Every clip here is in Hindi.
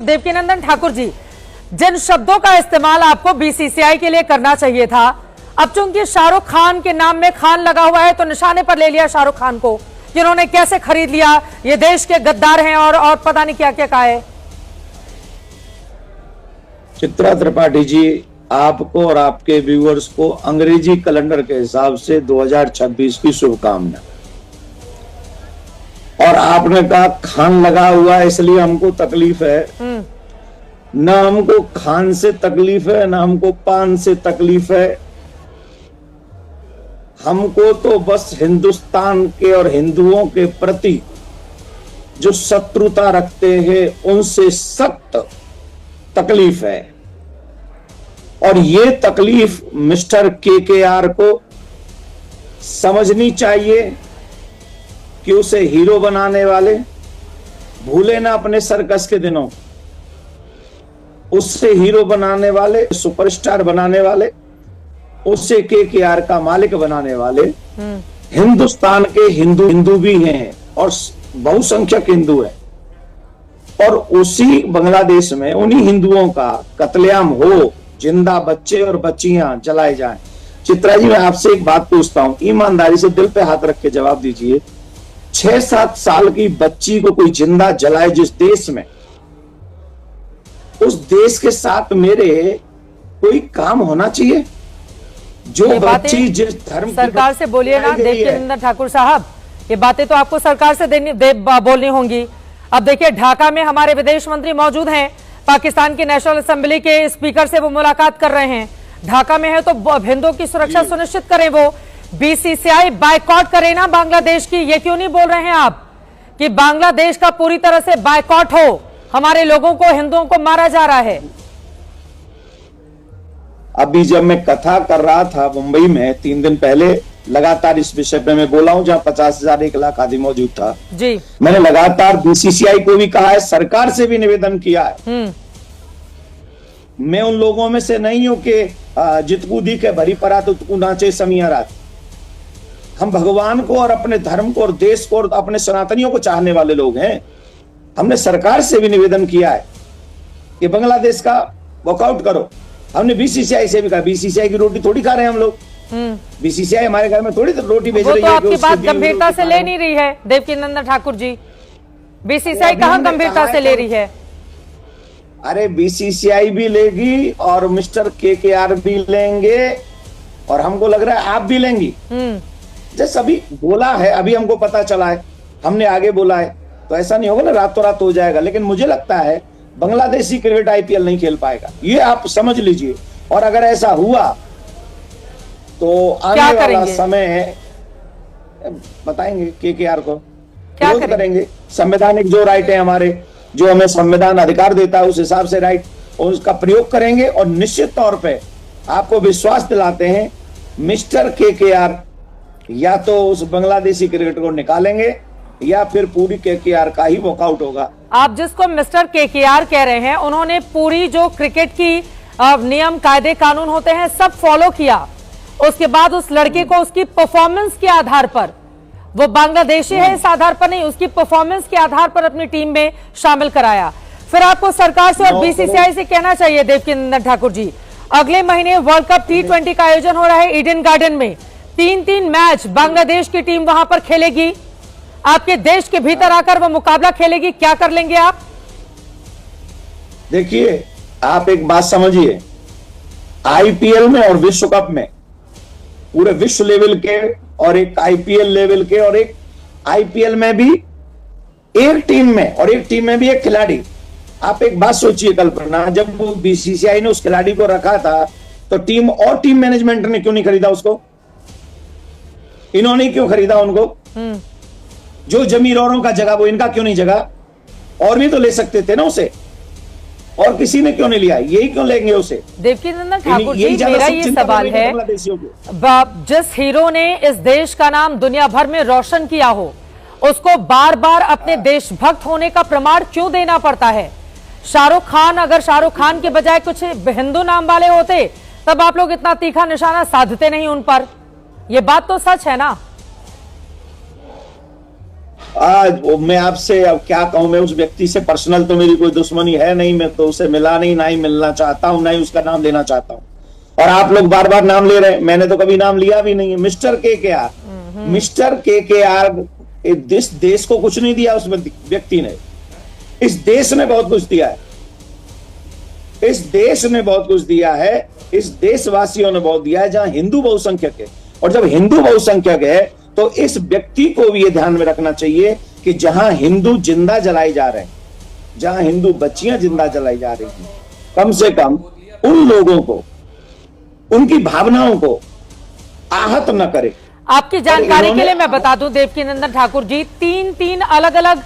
देवकीनंदन ठाकुर जी, जिन शब्दों का इस्तेमाल आपको बीसीसीआई के लिए करना चाहिए था, अब चूंकि शाहरुख खान के नाम में खान लगा हुआ है तो निशाने पर ले लिया शाहरुख खान को, जिन्होंने कैसे खरीद लिया, ये देश के गद्दार हैं और पता नहीं क्या क्या कहा है। चित्रा त्रिपाठी जी, आपको और आपके व्यूअर्स को अंग्रेजी कैलेंडर के हिसाब से 2026 की शुभकामनाएं। और आपने कहा खान लगा हुआ है इसलिए हमको तकलीफ है। ना हमको खान से तकलीफ है, ना हमको पान से तकलीफ है। हमको तो बस हिंदुस्तान के और हिंदुओं के प्रति जो शत्रुता रखते हैं उनसे सख्त तकलीफ है। और ये तकलीफ मिस्टर केकेआर को समझनी चाहिए कि उसे हीरो बनाने वाले भूले ना अपने सर्कस के दिनों, उससे हीरो बनाने वाले, सुपरस्टार बनाने वाले, उससे केकेआर का मालिक बनाने वाले हिंदुस्तान के हिंदू भी हैं और बहुसंख्यक हिंदू हैं। और उसी बांग्लादेश में उन्हीं हिंदुओं का कत्लेआम हो, जिंदा बच्चे और बच्चियां जलाए जाएं। चित्रा जी, मैं आपसे एक बात पूछता हूं, ईमानदारी से दिल पे हाथ रख के जवाब दीजिए। 6-7 साल की बच्ची को कोई जिंदा जलाए जिस देश में, उस देश के साथ मेरे कोई काम होना चाहिए। जो बच्ची जिस धर्म सरकार से बोलिए ना देवकीनंदन ठाकुर साहब, ये बातें तो आपको सरकार से बोलनी होंगी। अब देखिए, ढाका में हमारे विदेश मंत्री मौजूद हैं, पाकिस्तान की नेशनल असेंबली के स्पीकर से वो मुलाकात कर रहे हैं। ढाका में है तो हिंदुओं की सुरक्षा सुनिश्चित करें। वो बीसीसीआई बायकॉट करे ना बांग्लादेश की, ये क्यों नहीं बोल रहे हैं आप कि बांग्लादेश का पूरी तरह से बायकॉट हो, हमारे लोगों को, हिंदुओं को मारा जा रहा है। अभी जब मैं कथा कर रहा था मुंबई में 3 दिन पहले, लगातार इस विषय पे मैं बोला हूं, जहां 50,000 1 लाख आदमी मौजूद था जी। मैंने लगातार बीसीसीआई को भी कहा है, सरकार से भी निवेदन किया है। मैं उन लोगों में से नहीं हूं कि जितकू दी के भरी परात उतकू नाचे समिया रात। हम भगवान को और अपने धर्म को और देश को और अपने सनातनियों को चाहने वाले लोग हैं। हमने सरकार से भी निवेदन किया है कि बांग्लादेश का वॉकआउट करो। हमने बीसीसीआई से भी कहा, बीसीसीआई की रोटी थोड़ी खा रहे हैं हम लोग। बीसीसीआई हमारे घर में थोड़ी रोटी भेज रही है। आपकी बात गंभीरता से ले नहीं रही है देवकीनंदन ठाकुर जी। बीसीसीआई कहां गंभीरता से ले रही है? अरे बीसीसीआई भी लेगी और मिस्टर केकेआर भी लेंगे, और हमको लग रहा है आप भी लेंगी। जैसे अभी बोला है, अभी हमको पता चला है, हमने आगे बोला है, तो ऐसा नहीं होगा ना रातों रात हो जाएगा। लेकिन मुझे लगता है बांग्लादेशी क्रिकेट आईपीएल नहीं खेल पाएगा, ये आप समझ लीजिए। और अगर ऐसा हुआ तो आने वाला समय बताएंगे केकेआर को, क्या करेंगे। संवैधानिक जो राइट है हमारे, जो हमें संविधान अधिकार देता है, उस हिसाब से राइट उसका प्रयोग करेंगे। और निश्चित तौर पे आपको विश्वास दिलाते हैं, मिस्टर केकेआर या तो उस बांग्लादेशी क्रिकेट को निकालेंगे या फिर पूरी केकेआर का ही वॉकआउट होगा। आप जिसको मिस्टर केकेआर कह रहे हैं, उन्होंने पूरी जो क्रिकेट की नियम कायदे कानून होते हैं सब फॉलो किया। उसके बाद उस लड़के को उसकी परफॉर्मेंस के आधार पर, वो बांग्लादेशी है इस आधार पर नहीं, उसकी परफॉर्मेंस के आधार पर अपनी टीम में शामिल कराया। फिर आपको सरकार से और बीसीसीआई से कहना चाहिए देवकीनंदन ठाकुर जी, अगले महीने वर्ल्ड कप T20 का आयोजन हो रहा है ईडन गार्डन में। 3-3 मैच बांग्लादेश की टीम वहां पर खेलेगी, आपके देश के भीतर आकर वो मुकाबला खेलेगी, क्या कर लेंगे आप? देखिए, आप एक बात समझिए, आईपीएल में और विश्व कप में, पूरे विश्व लेवल के और एक आईपीएल लेवल के, और एक आईपीएल में भी एक टीम में और एक टीम में भी एक खिलाड़ी। आप एक बात सोचिए, कल्पना, जब वो बीसीसीआई ने उस खिलाड़ी को रखा था तो टीम और टीम मैनेजमेंट ने क्यों नहीं खरीदा उसको? इन्होंने क्यों खरीदा उनको? जो जमीर औरों का जगह वो इनका क्यों नहीं जगह? और भी तो ले सकते थे ना उसे, और किसी ने क्यों नहीं लिया? यही क्यों लेंगे उसे? देवकीनंदन ठाकुर जी, मेरा ये सवाल है, जिस हीरो ने इस देश का नाम दुनिया भर में रोशन किया हो, उसको बार बार अपने देशभक्त होने का प्रमाण क्यों देना पड़ता है? शाहरुख खान, अगर शाहरुख खान के बजाय कुछ हिंदू नाम वाले होते तब आप लोग इतना तीखा निशाना साधते नहीं उन पर। यह बात तो सच है ना? आज मैं आपसे अब क्या कहूं, मैं उस व्यक्ति से पर्सनल तो मेरी कोई दुश्मनी है नहीं, मैं तो उसे मिला नहीं, ना ही मिलना चाहता हूं, ना ही उसका नाम लेना चाहता हूं। और आप लोग बार बार नाम ले रहे हैं, मैंने तो कभी नाम लिया भी नहीं है। मिस्टर केकेआर, मिस्टर केकेआर इस देश को कुछ नहीं दिया उस व्यक्ति ने। इस देश ने बहुत कुछ दिया है, इस देश ने बहुत कुछ दिया है, इस देशवासियों ने बहुत दिया है, जहां हिंदू बहुसंख्यक है। और जब हिंदू बहुसंख्यक है तो इस व्यक्ति को भी ये ध्यान में रखना चाहिए कि जहां हिंदू जिंदा जलाए जा रहे हैं, जहां हिंदू बच्चियां जिंदा जलाई जा रही हैं, कम से कम उन लोगों को, उनकी भावनाओं को आहत न करे। आपकी जानकारी के लिए मैं बता दूं देवकीनंदन ठाकुर जी, तीन अलग अलग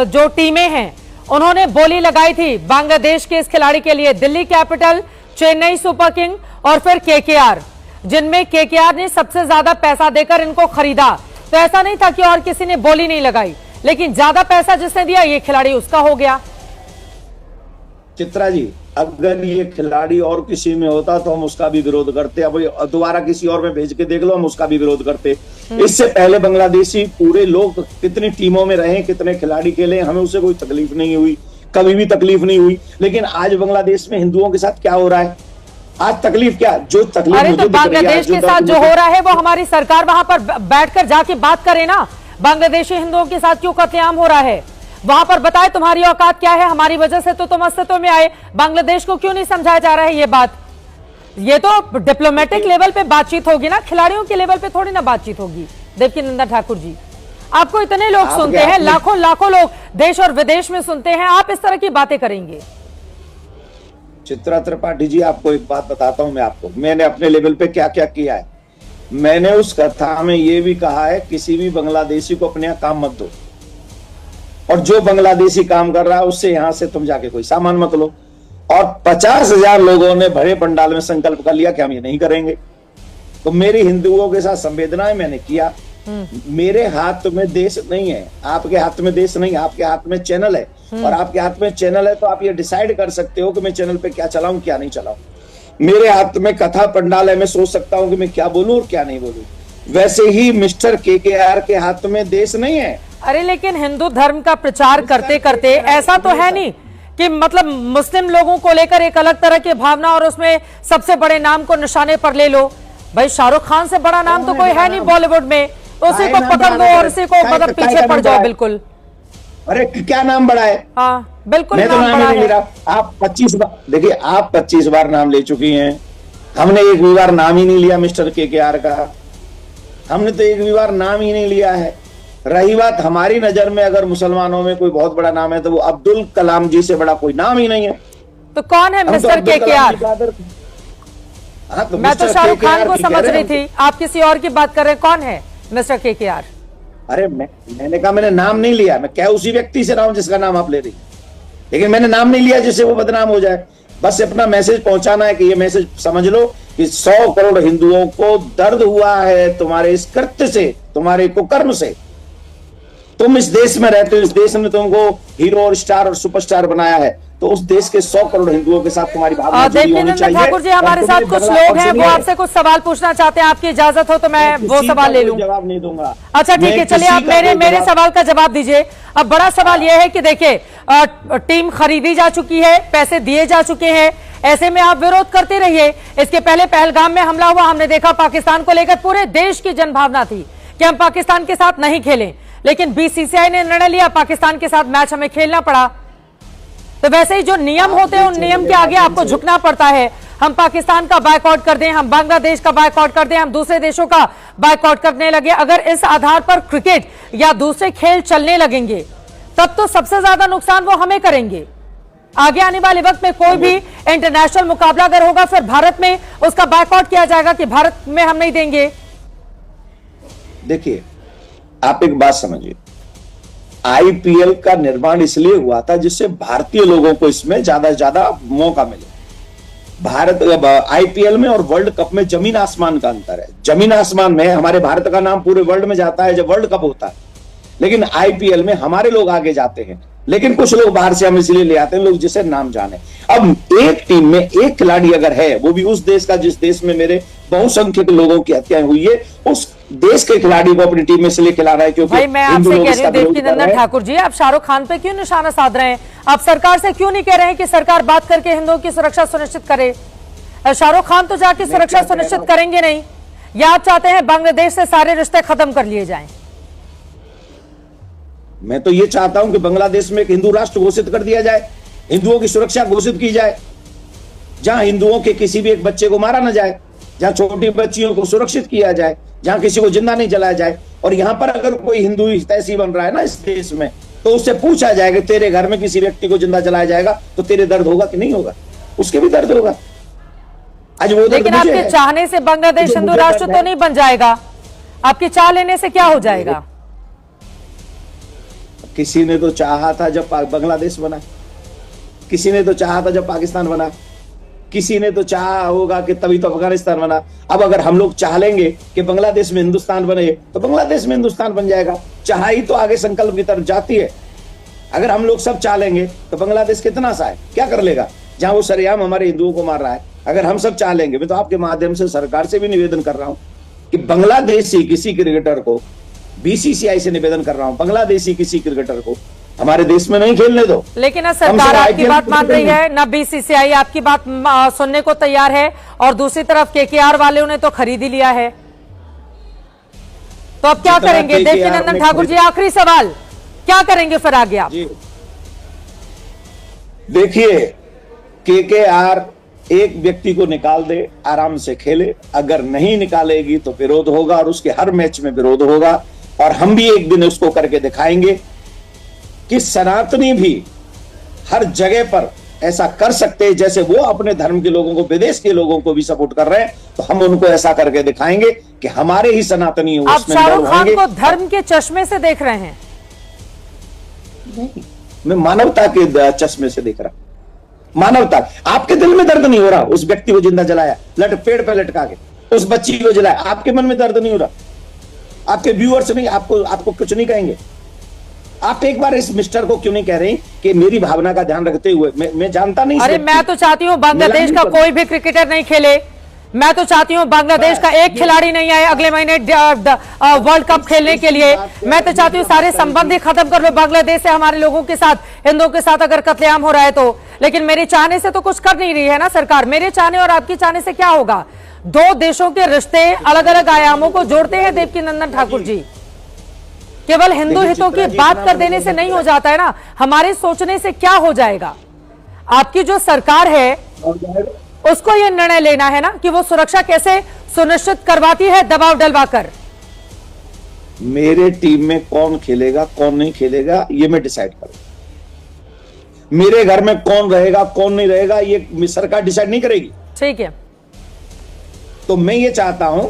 जो टीमें हैं उन्होंने बोली लगाई थी बांग्लादेश के इस खिलाड़ी के लिए। Delhi capital, Chennai super king और फिर केकेआर, जिनमें केकेआर ने सबसे ज्यादा पैसा देकर इनको खरीदा। तो ऐसा नहीं था कि और किसी ने बोली नहीं लगाई, लेकिन ज्यादा पैसा जिसने दिया ये खिलाड़ी उसका हो गया। चित्रा जी, अगर ये खिलाड़ी और किसी में होता तो हम उसका भी विरोध करते। अब दोबारा किसी और में भेज के देख लो, हम उसका भी विरोध करते। इससे पहले बांग्लादेशी पूरे लोग कितनी टीमों में रहे, कितने खिलाड़ी खेले, हमें उससे कोई तकलीफ नहीं हुई, कभी भी तकलीफ नहीं हुई। लेकिन आज बांग्लादेश में हिंदुओं के साथ क्या हो रहा है, आज तकलीफ क्या, जो तकलीफ अरे तो बांग्लादेश के साथ जो हो रहा है वो हमारी सरकार वहां पर बैठकर जाके बात करे ना। बांग्लादेशी हिंदुओं के साथ क्यों कत्लेआम हो रहा है, वहां पर बताए तुम्हारी औकात क्या है, हमारी वजह से तो तुम अस्तित्व में आए। बांग्लादेश को क्यों नहीं समझाया जा रहा है ये बात? ये तो डिप्लोमेटिक लेवल पे बातचीत होगी ना, खिलाड़ियों के लेवल पे थोड़ी ना बातचीत होगी। देवकीनंदन ठाकुर जी, आपको इतने लोग सुनते हैं, लाखों लाखों लोग देश और विदेश में सुनते हैं, आप इस तरह की बातें करेंगे? चित्रा त्रिपाठी जी, आपको एक बात बताता हूं मैं आपको, मैंने अपने लेवल पे क्या क्या किया है। मैंने उस कथा में ये भी कहा है, किसी भी बांग्लादेशी को अपने यहाँ काम मत दो, और जो बांग्लादेशी काम कर रहा है उससे यहां से तुम जाके कोई सामान मत लो। और 50,000 लोगों ने भरे पंडाल में संकल्प कर लिया कि हम ये नहीं करेंगे। तो मेरी हिंदुओं के साथ संवेदनाएं मैंने किया। मेरे हाथ में देश नहीं है, आपके हाथ में देश नहीं है, आपके हाथ में चैनल है। और आपके हाथ में चैनल है तो आप ये डिसाइड कर सकते हो कि मैं चैनल पे क्या चलाऊं, क्या नहीं चलाऊं। मेरे हाथ में कथा पंडाल है, मैं सोच सकता हूं कि मैं क्या बोलूं और क्या नहीं बोलूं। वैसे ही मिस्टर केकेआर के हाथ में देश नहीं है। अरे लेकिन हिंदू धर्म का प्रचार करते करते ऐसा तो है नहीं कि मतलब मुस्लिम लोगों को लेकर एक अलग तरह की भावना और उसमें सबसे बड़े नाम को निशाने पर ले लो। भाई शाहरुख खान से बड़ा नाम तो कोई है नहीं बॉलीवुड में, तो उसी को पकड़ लो और उसी को मतलब पीछे पड़ जाओ। बिल्कुल, अरे क्या नाम बड़ा है? हाँ बिल्कुल, मैं तो नाम ही नहीं ले रहा। आप 25 बार देखिए, आप 25 बार नाम ले चुकी हैं, हमने एक भी बार नाम ही नहीं लिया मिस्टर केकेआर का। हमने तो एक भी बार नाम ही नहीं लिया है। रही बात हमारी नजर में अगर मुसलमानों में कोई बहुत बड़ा नाम है तो वो अब्दुल कलाम जी से बड़ा कोई नाम ही नहीं है। तो कौन है मिस्टर केकेआर? मैं तो शाहरुख खान को समझ रही थी, आप किसी और की बात कर रहे हैं। कौन है मिस्टर केकेआर? अरे मैंने कहा मैंने नाम नहीं लिया, मैं क्या उसी व्यक्ति से रहा हूं जिसका नाम आप ले रही, लेकिन मैंने नाम नहीं लिया जिससे वो बदनाम हो जाए। बस अपना मैसेज पहुंचाना है कि ये मैसेज समझ लो कि 100 करोड़ हिंदुओं को दर्द हुआ है तुम्हारे इस कृत्य से, तुम्हारे कुकर्म से। तुम इस देश में रहते हो, इस देश ने तुमको हीरो और स्टार और सुपरस्टार बनाया है, तो उस देश के 100 करोड़ हिंदुओं के साथ तुम्हारी भावना जुड़ी होनी चाहिए। ठाकुर जी, हमारे साथ कुछ लोग हैं, वो आपसे कुछ सवाल पूछना चाहते हैं, आपकी इजाजत हो तो मैं वो सवाल ले लूं। जवाब नहीं दूंगा। अच्छा ठीक है, चलिए आप मेरे सवाल का जवाब दीजिए। अब बड़ा सवाल यह है कि देखिए, टीम खरीदी जा चुकी है, पैसे दिए जा चुके हैं, ऐसे में आप विरोध करते रहिए। इसके पहले पहलगाम में हमला हुआ, हमने देखा पाकिस्तान को लेकर पूरे देश की जनभावना थी कि हम पाकिस्तान के साथ नहीं खेलें, लेकिन बीसीसीआई ने निर्णय लिया, पाकिस्तान के साथ मैच हमें खेलना पड़ा। तो वैसे ही जो नियम होते हैं उन नियम के आगे आपको झुकना पड़ता है। हम पाकिस्तान का बायकॉट कर दें, हम बांग्लादेश का बायकॉट कर दें, हम दूसरे देशों का बायकॉट करने लगे, अगर इस आधार पर क्रिकेट या दूसरे खेल चलने लगेंगे तब तो सबसे ज्यादा नुकसान वो हमें करेंगे। आगे आने वाले वक्त में कोई भी इंटरनेशनल मुकाबला अगर होगा फिर भारत में उसका बायकॉट किया जाएगा कि भारत में हम नहीं देंगे। देखिए, आप एक बात समझिए, आईपीएल का निर्माण इसलिए हुआ था जिससे भारतीय लोगों को इसमें ज्यादा से ज्यादा मौका मिले। भारत आईपीएल में और वर्ल्ड कप में जमीन आसमान का अंतर है। जमीन आसमान में हमारे भारत का नाम पूरे वर्ल्ड में जाता है जब वर्ल्ड कप होता है, लेकिन आईपीएल में हमारे लोग आगे जाते हैं। लेकिन कुछ लोग बाहर से हम इसलिए ले आते हैं लोग जिसे नाम जाने। अब एक टीम में एक खिलाड़ी अगर है, वो भी उस देश का जिस देश में मेरे बहुसंख्यक लोगों की हत्याएं हुई है, उस देश के खिलाड़ी को अपनी टीम में इसलिए खिला रहा है क्योंकि भाई मैं आपसे कह रही हूँ देवकीनंदन ठाकुर जी, आप शाहरुख खान पे क्यों निशाना साध रहे हैं? आप सरकार से क्यों नहीं कह रहे हैं कि सरकार बात करके हिंदुओं की सुरक्षा सुनिश्चित करे? शाहरुख खान तो जाके सुरक्षा सुनिश्चित करेंगे नहीं, या आप चाहते हैं बांग्लादेश से सारे रिश्ते खत्म कर लिए जाएं? मैं तो ये चाहता हूं कि बांग्लादेश में एक हिंदू राष्ट्र घोषित कर दिया जाए, हिंदुओं की सुरक्षा घोषित की जाए, जहां हिंदुओं के किसी भी एक बच्चे को मारा न जाए, जहां छोटी बच्चियों को सुरक्षित किया जाए, जहां किसी को जिंदा नहीं जलाया जाए। और यहां पर अगर कोई हिंदू हितैषी बन रहा है ना इस देश में, तो उससे पूछा जाएगा तेरे घर में किसी व्यक्ति को जिंदा जलाया जाएगा तो तेरे दर्द होगा कि नहीं होगा? उसके भी दर्द होगा। आज वो लेकिन आपके चाहने से बांग्लादेश हिंदू राष्ट्र तो नहीं बन जाएगा, आपकी चाह लेने से क्या हो जाएगा? किसी ने तो चाहा था जब बांग्लादेश बना, किसी ने तो चाहा था जब पाकिस्तान बना, किसी ने तो चाहा होगा कि तभी तो अफगानिस्तान बना। अब अगर हम लोग चाह लेंगे कि बांग्लादेश में हिंदुस्तान बने तो बांग्लादेश में हिंदुस्तान बन जाएगा। चाही तो आगे संकल्प की तरफ जाती है। अगर हम लोग सब चाह लेंगे तो बांग्लादेश कितना सा है, क्या कर लेगा, जहां वो सरेआम हमारे हिंदुओं को मार रहा है। अगर हम सब चाह लेंगे, मैं तो आपके माध्यम से सरकार से भी निवेदन कर रहा हूं कि बांग्लादेशी किसी क्रिकेटर को, बीसीसीआई से निवेदन कर रहा हूं, बांग्लादेशी किसी क्रिकेटर को हमारे देश में नहीं खेलने दो। लेकिन ना सरकार आपकी बात मान रही है, ना बीसीसीआई आपकी बात सुनने को तैयार है, और दूसरी तरफ केकेआर वालों ने तो खरीद ही लिया है। तो अब क्या करेंगे देवकीनंदन ठाकुर जी? आखिरी सवाल, क्या करेंगे फिर आगे आप? देखिए, केकेआर एक व्यक्ति को निकाल दे, आराम से खेले, अगर नहीं निकालेगी तो विरोध होगा और उसके हर मैच में विरोध होगा। और हम भी एक दिन उसको करके दिखाएंगे कि सनातनी भी हर जगह पर ऐसा कर सकते हैं, जैसे वो अपने धर्म के लोगों को, विदेश के लोगों को भी सपोर्ट कर रहे हैं, तो हम उनको ऐसा करके दिखाएंगे कि हमारे ही सनातनी आप शाहरुख खान को धर्म के चश्मे से देख रहे हैं? नहीं, मैं मानवता के चश्मे से देख रहा हूं। मानवता, आपके दिल में दर्द नहीं हो रहा? उस व्यक्ति को जिंदा जलाया, पेड़ पे लटका के उस बच्ची को जलाया, आपके मन में दर्द नहीं हो रहा? आपके व्यूअर्स नहीं आपको कुछ नहीं कहेंगे? आप एक बार इस मिस्टर को क्यों नहीं कह रहे कि मेरी भावना का ध्यान रखते हुए, मैं जानता नहीं। अरे मैं तो चाहती हूँ बांग्लादेश का कोई भी क्रिकेटर नहीं खेले, मैं तो चाहती हूँ बांग्लादेश का एक खिलाड़ी नहीं आए अगले महीने वर्ल्ड कप खेलने के लिए। मैं तो चाहती हूँ सारे संबंध ही खत्म कर लो बांग्लादेश से, हमारे लोगों के साथ, हिंदुओं के साथ अगर कत्लेआम हो रहा है तो। लेकिन मेरे चाहने से तो कुछ कर नहीं रही है ना सरकार। मेरे चाहने और आपकी चाहने से क्या होगा? दो देशों के रिश्ते अलग अलग आयामों को जोड़ते हैं देवकीनंदन ठाकुर जी। केवल हिंदू हितों की बात कर देने से नहीं हो जाता है ना, हमारे सोचने से क्या हो जाएगा? आपकी जो सरकार है उसको यह निर्णय लेना है ना कि वो सुरक्षा कैसे सुनिश्चित करवाती है दबाव डलवाकर। मेरे टीम में कौन खेलेगा कौन नहीं खेलेगा ये मैं डिसाइड करूंगा। मेरे घर में कौन रहेगा कौन नहीं रहेगा ये सरकार डिसाइड नहीं करेगी। ठीक है, तो मैं ये चाहता हूं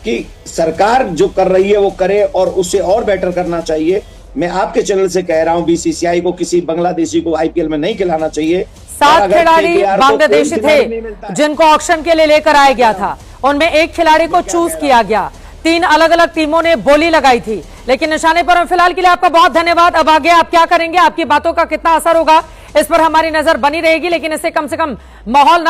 कि सरकार जो कर रही है वो करे और उससे और बेटर करना चाहिए। मैं आपके चैनल से कह रहा हूं बीसीसीआई को किसी बांग्लादेशी को आईपीएल में नहीं खिलाना चाहिए। 7 खिलाड़ी बांग्लादेशी थे जिनको ऑक्शन के लिए लेकर आया गया था, उनमें एक खिलाड़ी को चूज किया गया। 3 अलग अलग टीमों ने बोली लगाई थी, लेकिन निशाने पर फिलहाल के लिए आपका बहुत धन्यवाद। अब आगे आप क्या करेंगे, आपकी बातों का कितना असर होगा, इस पर हमारी नजर बनी रहेगी, लेकिन इससे कम से कम माहौल